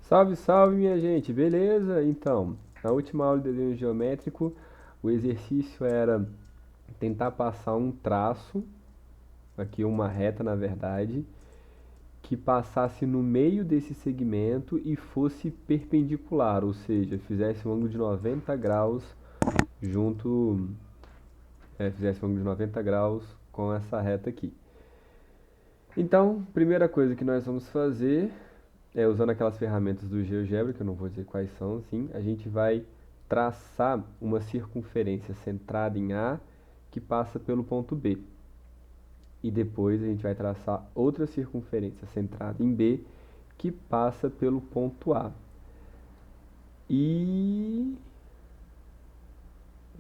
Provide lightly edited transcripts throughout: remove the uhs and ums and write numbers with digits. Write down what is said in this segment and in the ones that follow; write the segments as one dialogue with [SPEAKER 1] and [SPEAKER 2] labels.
[SPEAKER 1] Salve, salve, minha gente, beleza? Então, na última aula de desenho geométrico, o exercício era tentar passar um traço, aqui uma reta na verdade, que passasse no meio desse segmento e fosse perpendicular, ou seja, fizesse um ângulo de 90 graus junto, fizesse um ângulo de 90 graus com essa reta aqui. Então, primeira coisa que nós vamos fazer usando aquelas ferramentas do GeoGebra, que eu não vou dizer quais são, assim, a gente vai traçar uma circunferência centrada em A que passa pelo ponto B. E depois a gente vai traçar outra circunferência centrada em B que passa pelo ponto A. E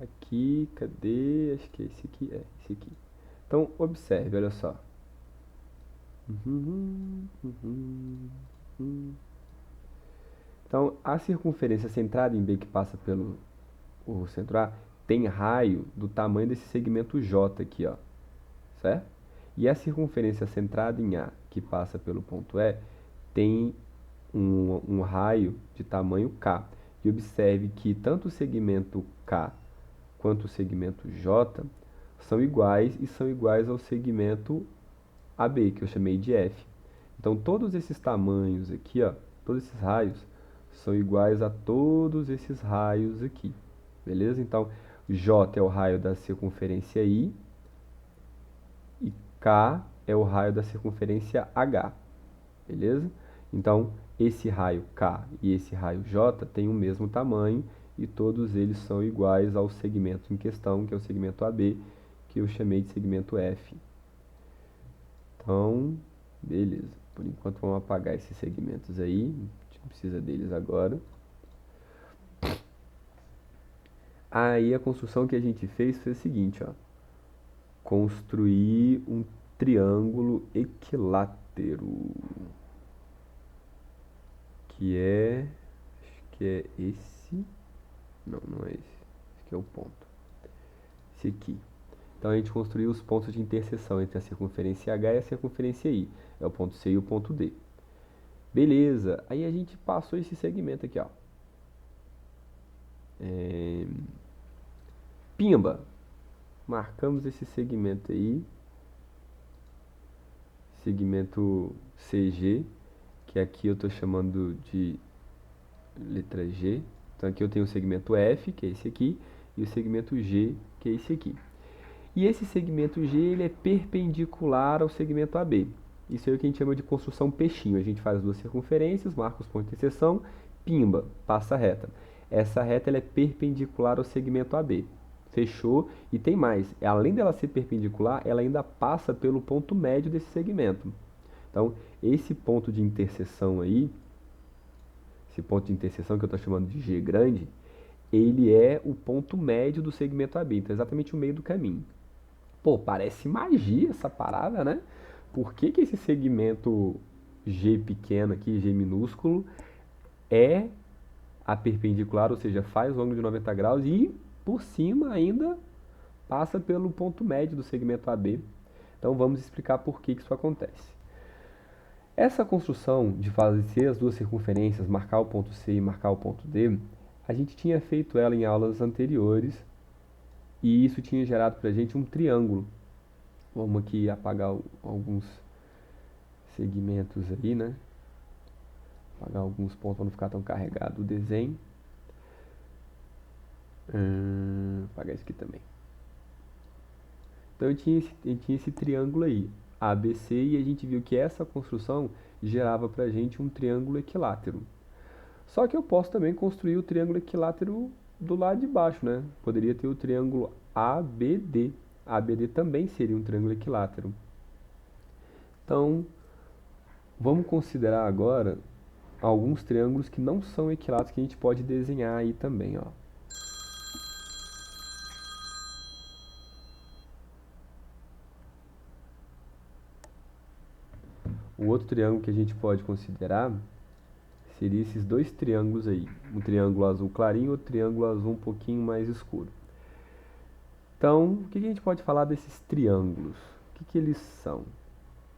[SPEAKER 1] aqui, cadê? Acho que é esse aqui, esse aqui. Então, observe, olha só. Então, a circunferência centrada em B que passa pelo o centro A tem raio do tamanho desse segmento J aqui, ó, certo? E a circunferência centrada em A, que passa pelo ponto E, tem um raio de tamanho K. E observe que tanto o segmento K quanto o segmento J são iguais e são iguais ao segmento AB, que eu chamei de F. Então, todos esses tamanhos aqui, ó, todos esses raios, são iguais a todos esses raios aqui. Beleza? Então, J é o raio da circunferência I e K é o raio da circunferência H. Beleza? Então, esse raio K e esse raio J têm o mesmo tamanho e todos eles são iguais ao segmento em questão, que é o segmento AB, que eu chamei de segmento F. Então, beleza. Por enquanto, vamos apagar esses segmentos aí. A gente não precisa deles agora. Aí, a construção que a gente fez foi a seguinte, ó. Construir um triângulo equilátero. Acho que é esse. Não, não é esse. Esse aqui é o ponto. Esse aqui. Então, a gente construiu os pontos de interseção entre a circunferência H e a circunferência I. É o ponto C e o ponto D. Beleza. Aí a gente passou esse segmento aqui, ó. Pimba! Marcamos esse segmento aí. Segmento CG, que aqui eu estou chamando de letra G. Então aqui eu tenho o segmento F, que é esse aqui, e o segmento G, que é esse aqui. E esse segmento G ele é perpendicular ao segmento AB. Isso é o que a gente chama de construção peixinho. A gente faz duas circunferências, marca os pontos de interseção, pimba, passa a reta. Essa reta ela é perpendicular ao segmento AB. Fechou? E tem mais. Além dela ser perpendicular, ela ainda passa pelo ponto médio desse segmento. Então, esse ponto de interseção aí, esse ponto de interseção que eu estou chamando de G grande, ele é o ponto médio do segmento AB. Então, é exatamente o meio do caminho. Pô, parece magia essa parada, né? Por que que esse segmento G pequeno aqui, G minúsculo, é a perpendicular, ou seja, faz o ângulo de 90 graus e por cima ainda passa pelo ponto médio do segmento AB. Então vamos explicar por que isso acontece. Essa construção de fazer as duas circunferências, marcar o ponto C e marcar o ponto D, a gente tinha feito ela em aulas anteriores e isso tinha gerado para a gente um triângulo. Vamos aqui apagar alguns segmentos aí, né? Apagar alguns pontos para não ficar tão carregado o desenho. Apagar isso aqui também. Então eu tinha esse triângulo aí, ABC, e a gente viu que essa construção gerava pra gente um triângulo equilátero. Só que eu posso também construir o triângulo equilátero do lado de baixo, né? Poderia ter o triângulo ABD. ABD também seria um triângulo equilátero. Então, vamos considerar agora alguns triângulos que não são equiláteros que a gente pode desenhar aí também, ó. O outro triângulo que a gente pode considerar seria esses dois triângulos aí. Um triângulo azul clarinho e outro triângulo azul um pouquinho mais escuro. Então, o que a gente pode falar desses triângulos? O que eles são?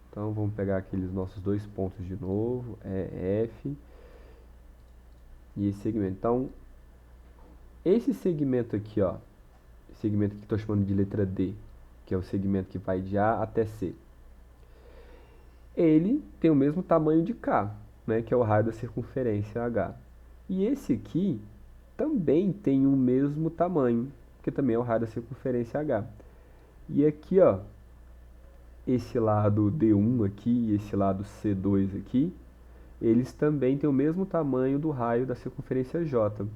[SPEAKER 1] Então, vamos pegar aqueles nossos dois pontos de novo, E, F. e esse segmento. Então, esse segmento aqui, ó, segmento que estou chamando de letra D, que é o segmento que vai de A até C, ele tem o mesmo tamanho de K, né, que é o raio da circunferência H. E esse aqui também tem o mesmo tamanho, que também é o raio da circunferência H. E aqui, ó, esse lado D1 aqui e esse lado C2 aqui, eles também têm o mesmo tamanho do raio da circunferência J.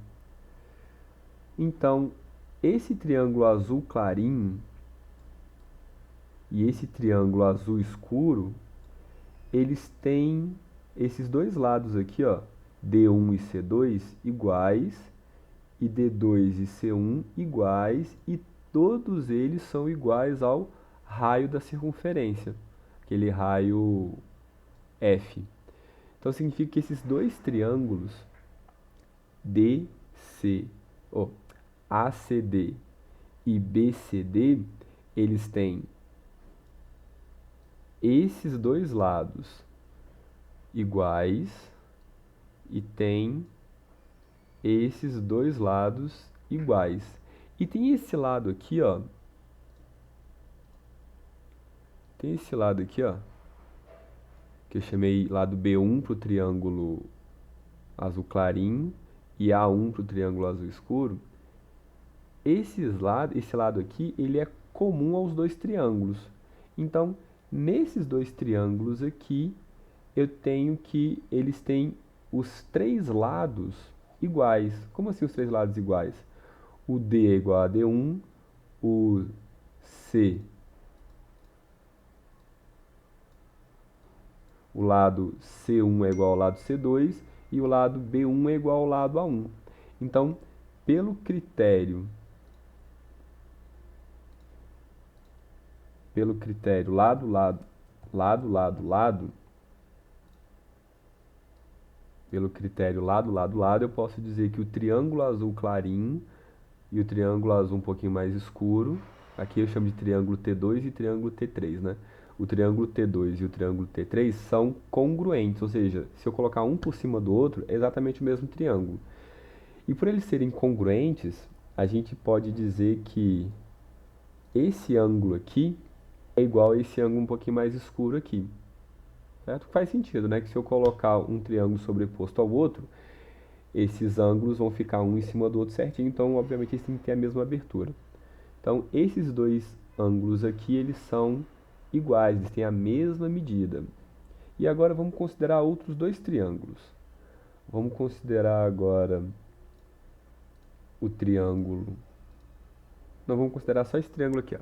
[SPEAKER 1] Então, esse triângulo azul clarinho e esse triângulo azul escuro, eles têm esses dois lados aqui, ó, D1 e C2 iguais, e D2 e C1 iguais, e todos eles são iguais ao raio da circunferência, aquele raio F. Então significa que esses dois triângulos DC, oh, ACD e BCD, eles têm esses dois lados iguais e tem esses dois lados iguais. E tem esse lado aqui, ó. Tem esse lado aqui, ó, que eu chamei lado B1 para o triângulo azul clarinho e A1 para o triângulo azul escuro. Esse lado aqui, ele é comum aos dois triângulos. Então, nesses dois triângulos aqui, eu tenho que eles têm os três lados iguais. Como assim os três lados iguais? O D é igual a D1, o C, o lado C1 é igual ao lado C2 e o lado B1 é igual ao lado A1. Então, pelo critério lado, lado, lado, lado, lado, pelo critério lado, lado, lado, eu posso dizer que o triângulo azul clarinho e o triângulo azul um pouquinho mais escuro, aqui eu chamo de triângulo T2 e triângulo T3, né? O triângulo T2 e o triângulo T3 são congruentes, ou seja, se eu colocar um por cima do outro, é exatamente o mesmo triângulo. E por eles serem congruentes, a gente pode dizer que esse ângulo aqui é igual a esse ângulo um pouquinho mais escuro aqui. Certo? Faz sentido, né? Que se eu colocar um triângulo sobreposto ao outro, esses ângulos vão ficar um em cima do outro certinho, então obviamente eles têm que ter a mesma abertura. Então esses dois ângulos aqui, eles são iguais, eles têm a mesma medida. E agora vamos considerar outros dois triângulos. Vamos considerar agora o triângulo... Não, vamos considerar só esse triângulo aqui, ó.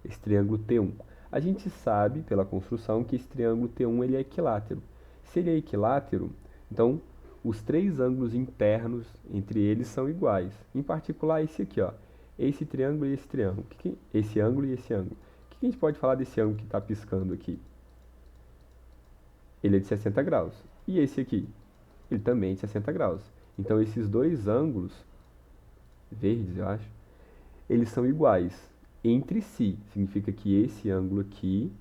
[SPEAKER 1] Esse triângulo T1. A gente sabe, pela construção, que esse triângulo T1 ele é equilátero. Se ele é equilátero, então os três ângulos internos entre eles são iguais. Em particular, esse aqui, ó. Esse triângulo e esse triângulo. Esse ângulo e esse ângulo. O que a gente pode falar desse ângulo que está piscando aqui? Ele é de 60 graus. E esse aqui? Ele também é de 60 graus. Então, esses dois ângulos, verdes, eu acho, eles são iguais entre si. Significa que esse ângulo aqui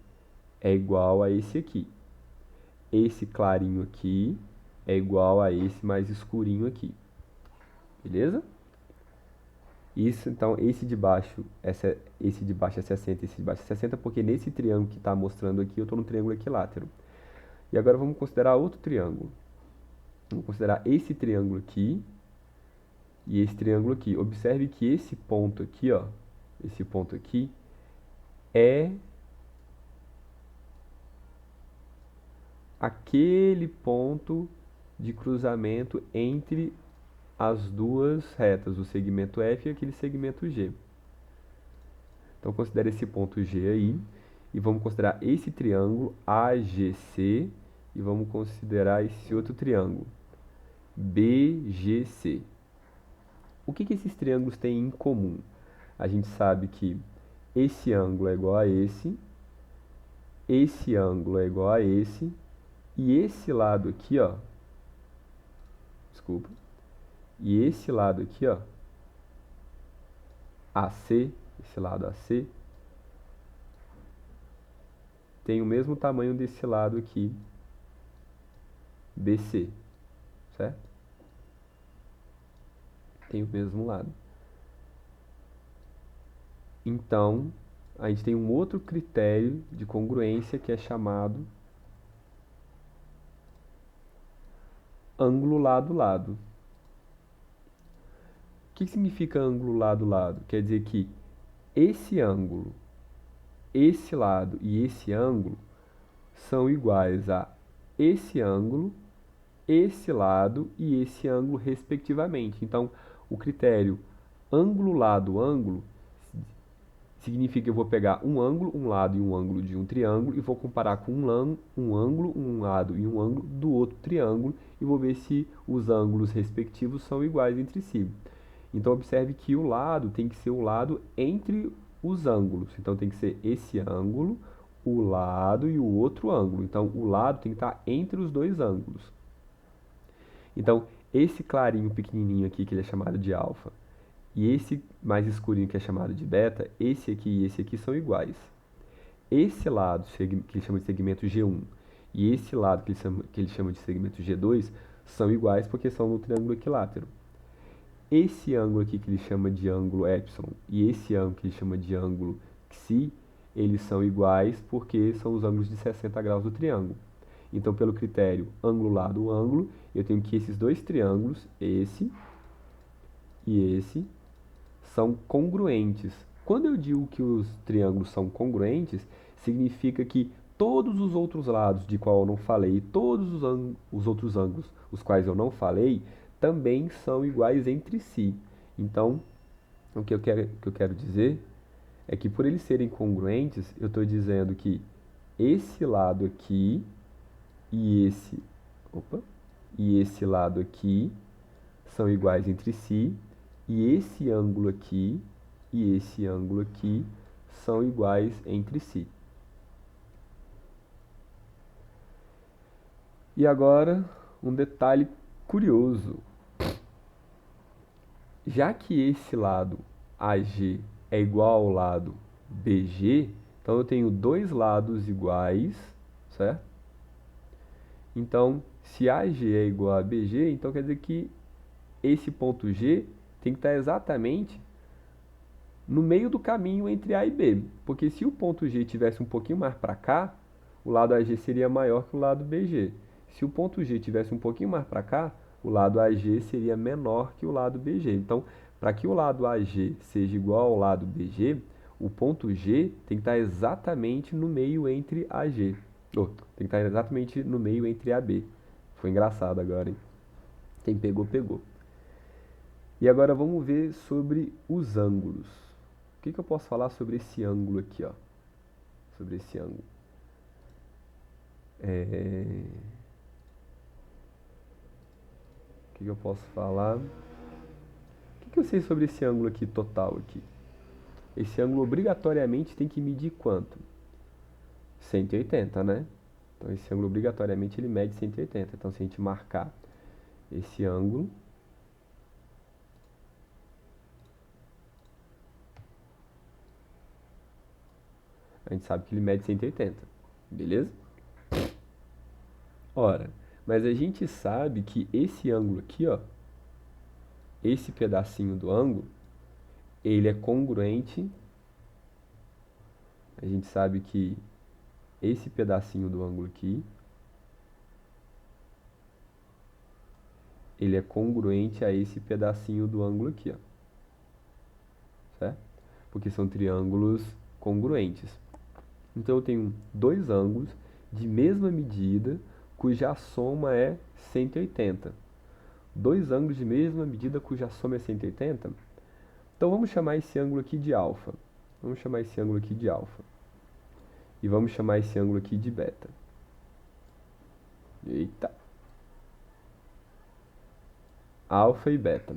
[SPEAKER 1] é igual a esse aqui. Esse clarinho aqui é igual a esse mais escurinho aqui. Beleza? Isso, então, esse de baixo é 60, esse de baixo é 60, porque nesse triângulo que está mostrando aqui, eu estou no triângulo equilátero. E agora vamos considerar outro triângulo. Vamos considerar esse triângulo aqui e esse triângulo aqui. Observe que esse ponto aqui, ó, esse ponto aqui, é aquele ponto de cruzamento entre as duas retas, o segmento F e aquele segmento G. Então, considere esse ponto G aí, e vamos considerar esse triângulo AGC, e vamos considerar esse outro triângulo, BGC. O que esses triângulos têm em comum? A gente sabe que esse ângulo é igual a esse ângulo é igual a esse, e esse lado aqui, ó, desculpa, e esse lado aqui, ó, AC, esse lado AC, tem o mesmo tamanho desse lado aqui, BC, certo? tem o mesmo lado. Então, a gente tem um outro critério de congruência que é chamado ângulo lado-lado. O que significa ângulo lado-lado? Quer dizer que esse ângulo, esse lado e esse ângulo são iguais a esse ângulo, esse lado e esse ângulo, respectivamente. Então, o critério ângulo lado-ângulo significa que eu vou pegar um ângulo, um lado e um ângulo de um triângulo e vou comparar com um ângulo, um lado e um ângulo do outro triângulo e vou ver se os ângulos respectivos são iguais entre si. Então, observe que o lado tem que ser o lado entre os ângulos. Então, tem que ser esse ângulo, o lado e o outro ângulo. Então, o lado tem que estar entre os dois ângulos. Então, esse clarinho pequenininho aqui, que ele é chamado de alfa, e esse mais escurinho que é chamado de beta, esse aqui e esse aqui são iguais. Esse lado, que ele chama de segmento G1, e esse lado, que ele chama de segmento G2, são iguais porque são no triângulo equilátero. Esse ângulo aqui que ele chama de ângulo epsilon e esse ângulo que ele chama de ângulo xi, eles são iguais porque são os ângulos de 60 graus do triângulo. Então, pelo critério ângulo lado ângulo, eu tenho que esses dois triângulos, esse e esse, são congruentes. Quando eu digo que os triângulos são congruentes, significa que todos os outros lados de qual eu não falei, todos os outros ângulos, os quais eu não falei, também são iguais entre si. Então, o que eu quero dizer é que por eles serem congruentes, eu estou dizendo que esse lado aqui e esse lado aqui são iguais entre si, e esse ângulo aqui e esse ângulo aqui são iguais entre si. E agora, um detalhe curioso. Já que esse lado AG é igual ao lado BG, então eu tenho dois lados iguais, certo? Então, se AG é igual a BG, então quer dizer que esse ponto G tem que estar exatamente no meio do caminho entre A e B. Porque se o ponto G tivesse um pouquinho mais para cá, o lado AG seria maior que o lado BG. Se o ponto G tivesse um pouquinho mais para cá, o lado AG seria menor que o lado BG. Então, para que o lado AG seja igual ao lado BG, o ponto G tem que estar exatamente no meio entre AG. Tem que estar exatamente no meio entre AB. Foi engraçado agora, hein? Quem pegou, pegou. E agora vamos ver sobre os ângulos. O que eu posso falar sobre esse ângulo aqui, ó? Sobre esse ângulo. O que eu posso falar? O que eu sei sobre esse ângulo aqui total aqui? Esse ângulo obrigatoriamente tem que medir quanto? 180, né? Então esse ângulo obrigatoriamente ele mede 180. Então se a gente marcar esse ângulo, a gente sabe que ele mede 180, beleza? Ora, mas a gente sabe que esse ângulo aqui, ó, esse pedacinho do ângulo, ele é congruente. A gente sabe que esse pedacinho do ângulo aqui, ele é congruente a esse pedacinho do ângulo aqui, ó. Certo? Porque são triângulos congruentes. Então eu tenho dois ângulos de mesma medida, cuja soma é 180. Dois ângulos de mesma medida cuja soma é 180. Então vamos chamar esse ângulo aqui de alfa. Vamos chamar esse ângulo aqui de alfa. E vamos chamar esse ângulo aqui de beta. Eita. Alfa e beta.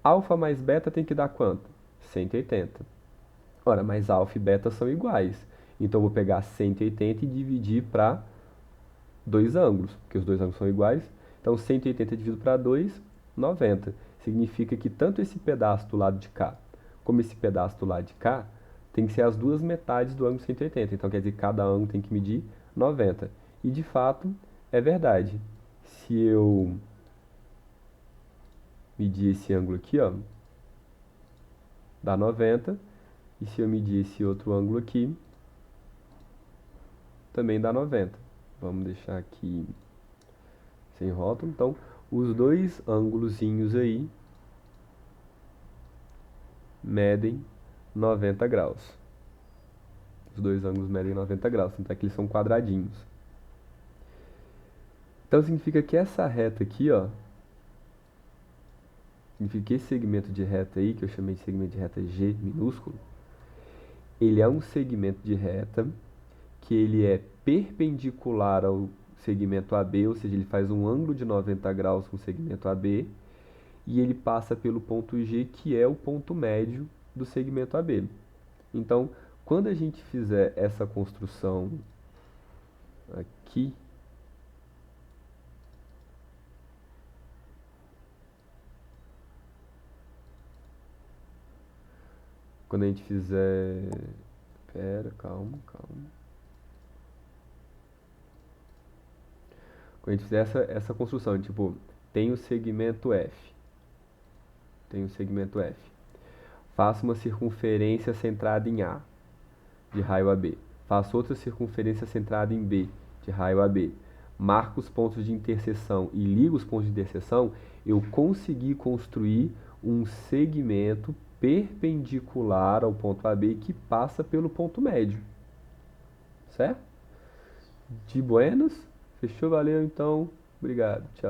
[SPEAKER 1] Alfa mais beta tem que dar quanto? 180. Ora, mas alfa e beta são iguais. Então eu vou pegar 180 e dividir para dois ângulos, porque os dois ângulos são iguais. Então 180 dividido para 2, 90. Significa que tanto esse pedaço do lado de cá, como esse pedaço do lado de cá, tem que ser as duas metades do ângulo 180. Então quer dizer que cada ângulo tem que medir 90. E de fato, é verdade. Se eu medir esse ângulo aqui, ó, dá 90. E se eu medir esse outro ângulo aqui, também dá 90. Vamos deixar aqui sem rótulo. Então, os dois ângulozinhos aí medem 90 graus. Os dois ângulos medem 90 graus, tanto é que eles são quadradinhos. Então, significa que essa reta aqui, ó, significa que esse segmento de reta aí, que eu chamei de segmento de reta G minúsculo, ele é um segmento de reta que ele é perpendicular ao segmento AB, ou seja, ele faz um ângulo de 90 graus com o segmento AB, e ele passa pelo ponto G, que é o ponto médio do segmento AB. Então, quando a gente fizer essa construção aqui, quando a gente fizer... Pera, calma. Quando a gente fizer essa construção, tipo, tem o segmento F. Faço uma circunferência centrada em A, de raio AB. Faço outra circunferência centrada em B, de raio AB. Marco os pontos de interseção e ligo os pontos de interseção, eu consegui construir um segmento perpendicular ao ponto AB que passa pelo ponto médio. Certo? De buenas? Fechou? Valeu então. Obrigado. Tchau.